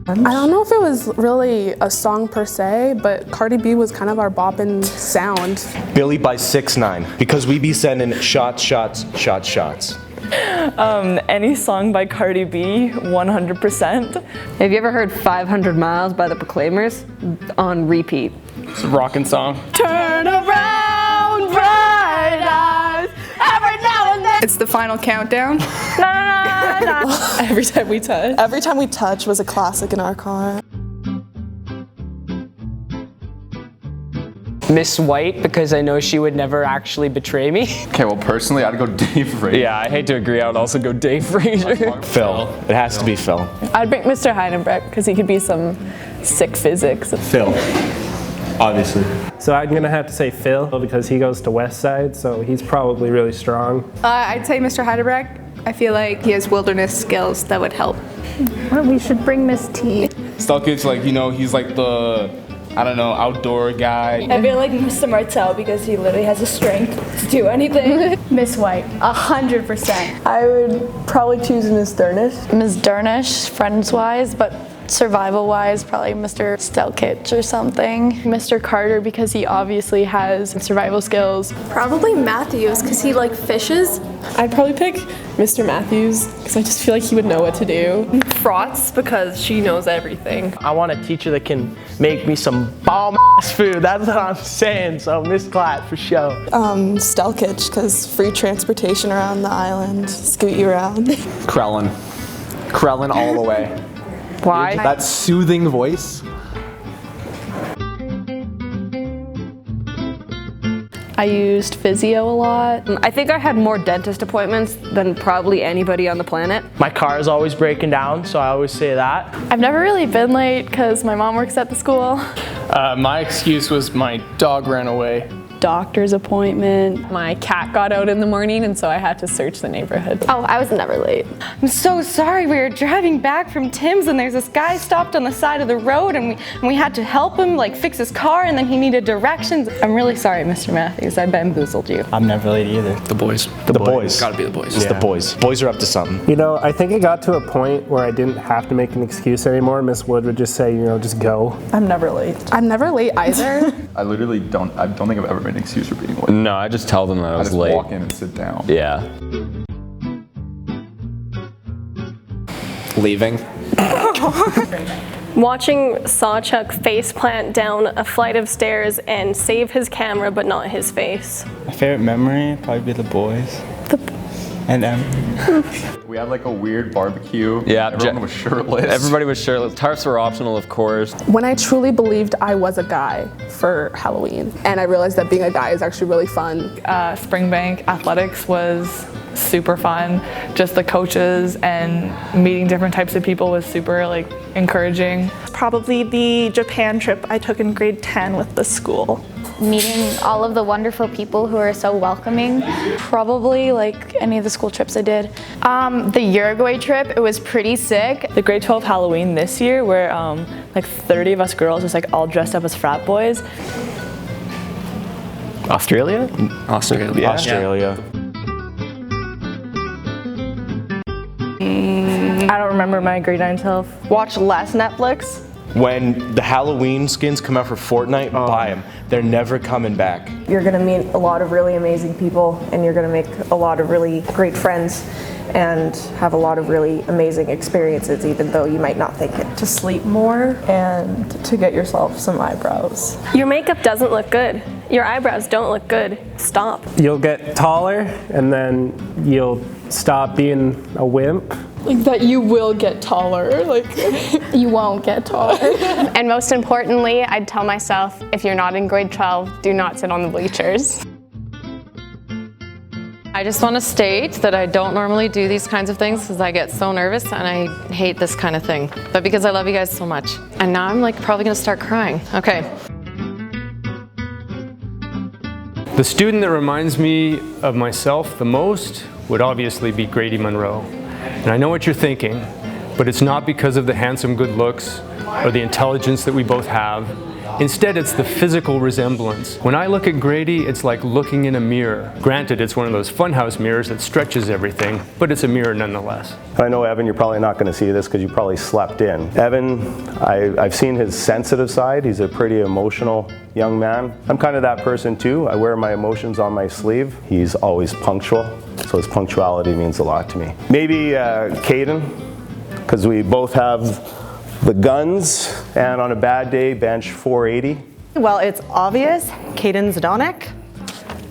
I don't know if it was really a song per se, but Cardi B was kind of our boppin' sound. Billy by 6ix9ine, because we be sending shots. Any song by Cardi B, 100%. Have you ever heard 500 Miles by the Proclaimers? On repeat. It's a rockin' song. Turn around, bright eyes, every now and then. It's the final countdown. Every time we touch. Every Time We Touch was a classic in our car. Miss White, because I know she would never actually betray me. Okay, well personally I'd go Dave Frazier. Yeah, I hate to agree, I would also go Dave Frazier. Phil. It has to be Phil. I'd pick Mr. Heidenbrecht because he could be some sick physics. Phil, obviously. So I'm gonna have to say Phil because he goes to West Side, so he's probably really strong. I'd say Mr. Heidelberg. I feel like he has wilderness skills that would help. Well, we should bring Miss T. Stelkich, like, you know, he's like the, I don't know, outdoor guy. I feel like Mr. Martell because he literally has the strength to do anything. Miss White, 100%. I would probably choose Miss Dernish. Miss Dernish, friends-wise, but survival-wise, probably Mr. Stelkich or something. Mr. Carter, because he obviously has survival skills. Probably Matthews, because he like fishes. I'd probably pick Mr. Matthews, because I just feel like he would know what to do. Frotz, because she knows everything. I want a teacher that can make me some bomb-ass food, that's what I'm saying, so Miss Glatt for sure. Stelkich, because free transportation around the island, scoot you around. Krellin all the way. Why? That soothing voice. I used physio a lot. I think I had more dentist appointments than probably anybody on the planet. My car is always breaking down, so I always say that. I've never really been late because my mom works at the school. My excuse was my dog ran away. Doctor's appointment. My cat got out in the morning and so I had to search the neighborhood. Oh, I was never late. I'm so sorry, we were driving back from Tim's and there's this guy stopped on the side of the road and we had to help him like fix his car and then he needed directions. I'm really sorry, Mr. Matthews, I bamboozled you. I'm never late either. The boys. The boys. Gotta be the boys. It's the boys. Boys are up to something. You know, I think it got to a point where I didn't have to make an excuse anymore. Miss Wood would just say, you know, just go. I'm never late. I'm never late either. I don't think I've ever made an excuse for being late. No, I just tell them that I was late. I just walk in and sit down. Yeah. Leaving. Watching Sawchuck faceplant down a flight of stairs and save his camera but not his face. My favorite memory probably be the boys. And them. We had like a weird barbecue. Yeah. Everyone was shirtless. Everybody was shirtless. Tarps were optional, of course. When I truly believed I was a guy for Halloween, and I realized that being a guy is actually really fun. Springbank athletics was super fun. Just the coaches and meeting different types of people was super like encouraging. Probably the Japan trip I took in grade 10 with the school. Meeting all of the wonderful people who are so welcoming. Probably like any of the school trips I did. The Uruguay trip, it was pretty sick. The grade 12 Halloween this year where like 30 of us girls just like all dressed up as frat boys. Australia? Australia. Yeah. Australia. I don't remember my grade 9 self. Watch less Netflix. When the Halloween skins come out for Fortnite, buy them. They're never coming back. You're gonna meet a lot of really amazing people and you're gonna make a lot of really great friends and have a lot of really amazing experiences even though you might not think it. To sleep more and to get yourself some eyebrows. Your makeup doesn't look good. Your eyebrows don't look good. Stop. You'll get taller and then you'll stop being a wimp. Like that you will get taller, like you won't get taller. And most importantly, I'd tell myself, if you're not in grade 12, do not sit on the bleachers. I just want to state that I don't normally do these kinds of things because I get so nervous and I hate this kind of thing. But because I love you guys so much. And now I'm like probably gonna start crying. Okay. The student that reminds me of myself the most would obviously be Grady Monroe. And I know what you're thinking, but it's not because of the handsome good looks or the intelligence that we both have. Instead, it's the physical resemblance. When I look at Grady, it's like looking in a mirror. Granted, it's one of those funhouse mirrors that stretches everything, but it's a mirror nonetheless. I know, Evan, you're probably not going to see this because you probably slept in. Evan, I've seen his sensitive side. He's a pretty emotional young man. I'm kind of that person too. I wear my emotions on my sleeve. He's always punctual, so his punctuality means a lot to me. Maybe Caden, because we both have the guns, and on a bad day, bench 480. Well, it's obvious, Caden Zdonek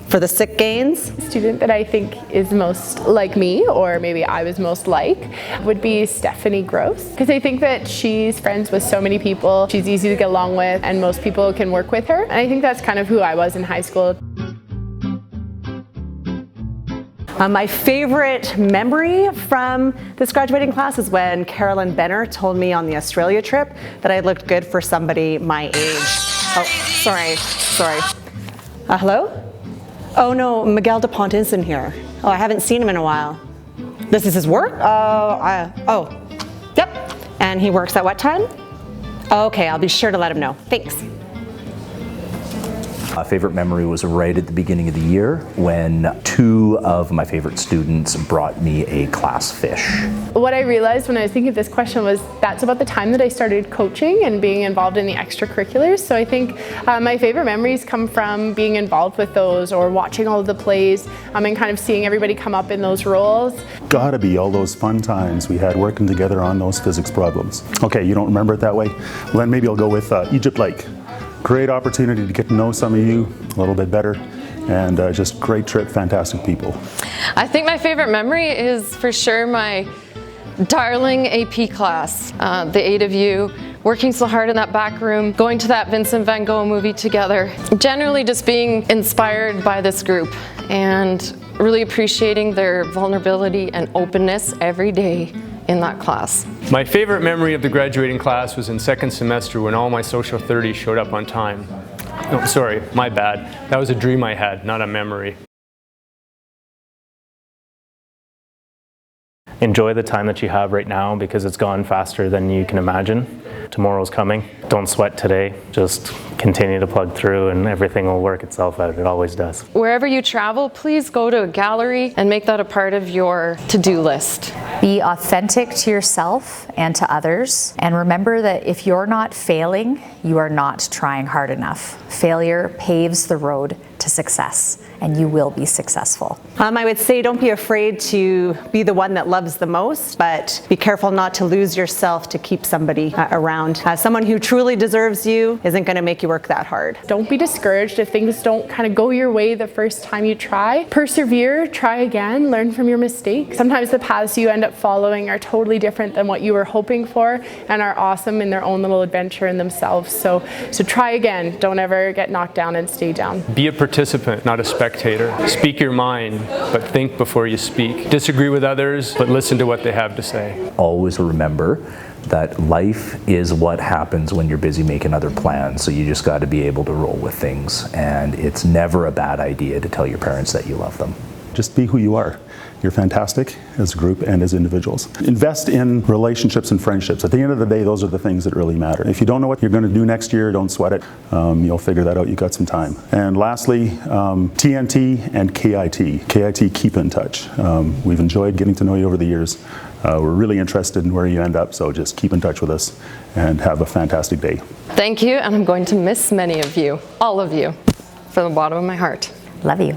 for the sick gains. The student that I think is most like me, or maybe I was most like, would be Stephanie Gross. Because I think that she's friends with so many people, she's easy to get along with, and most people can work with her. And I think that's kind of who I was in high school. My favorite memory from this graduating class is when Carolyn Benner told me on the Australia trip that I looked good for somebody my age. Oh, sorry. Hello? Oh no, Miguel DePont isn't here. Oh, I haven't seen him in a while. This is his work? Yep. And he works at what time? Okay, I'll be sure to let him know. Thanks. My favorite memory was right at the beginning of the year when 2 of my favorite students brought me a class fish. What I realized when I was thinking of this question was that's about the time that I started coaching and being involved in the extracurriculars. So I think my favorite memories come from being involved with those, or watching all of the plays and kind of seeing everybody come up in those roles. Gotta be all those fun times we had working together on those physics problems. Okay, you don't remember it that way? Well, then maybe I'll go with Egypt Lake. Great opportunity to get to know some of you a little bit better, and just great trip, fantastic people. I think my favorite memory is for sure my darling AP class. The 8 of you working so hard in that back room, going to that Vincent van Gogh movie together. Generally just being inspired by this group and really appreciating their vulnerability and openness every day in that class. My favorite memory of the graduating class was in second semester when all my social 30s showed up on time. Oh, sorry, my bad. That was a dream I had, not a memory. Enjoy the time that you have right now because it's gone faster than you can imagine. Tomorrow's coming. Don't sweat today. Just continue to plug through and everything will work itself out. It always does. Wherever you travel, please go to a gallery and make that a part of your to-do list. Be authentic to yourself and to others. And remember that if you're not failing, you are not trying hard enough. Failure paves the road to success, and you will be successful. I would say don't be afraid to be the one that loves the most, but be careful not to lose yourself to keep somebody around. Someone who truly deserves you isn't going to make you work that hard. Don't be discouraged if things don't kind of go your way the first time you try. Persevere, try again, learn from your mistakes. Sometimes the paths you end up following are totally different than what you were hoping for and are awesome in their own little adventure in themselves. So try again. Don't ever get knocked down and stay down. Be a participant, not a spectator. Speak your mind, but think before you speak. Disagree with others, but listen to what they have to say. Always remember that life is what happens when you're busy making other plans, so you just got to be able to roll with things, and it's never a bad idea to tell your parents that you love them. Just be who you are. You're fantastic as a group and as individuals. Invest in relationships and friendships. At the end of the day, those are the things that really matter. If you don't know what you're going to do next year, don't sweat it. You'll figure that out. You've got some time. And lastly, TNT and KIT. KIT, keep in touch. We've enjoyed getting to know you over the years. We're really interested in where you end up, so just keep in touch with us and have a fantastic day. Thank you, and I'm going to miss many of you, all of you, from the bottom of my heart. Love you.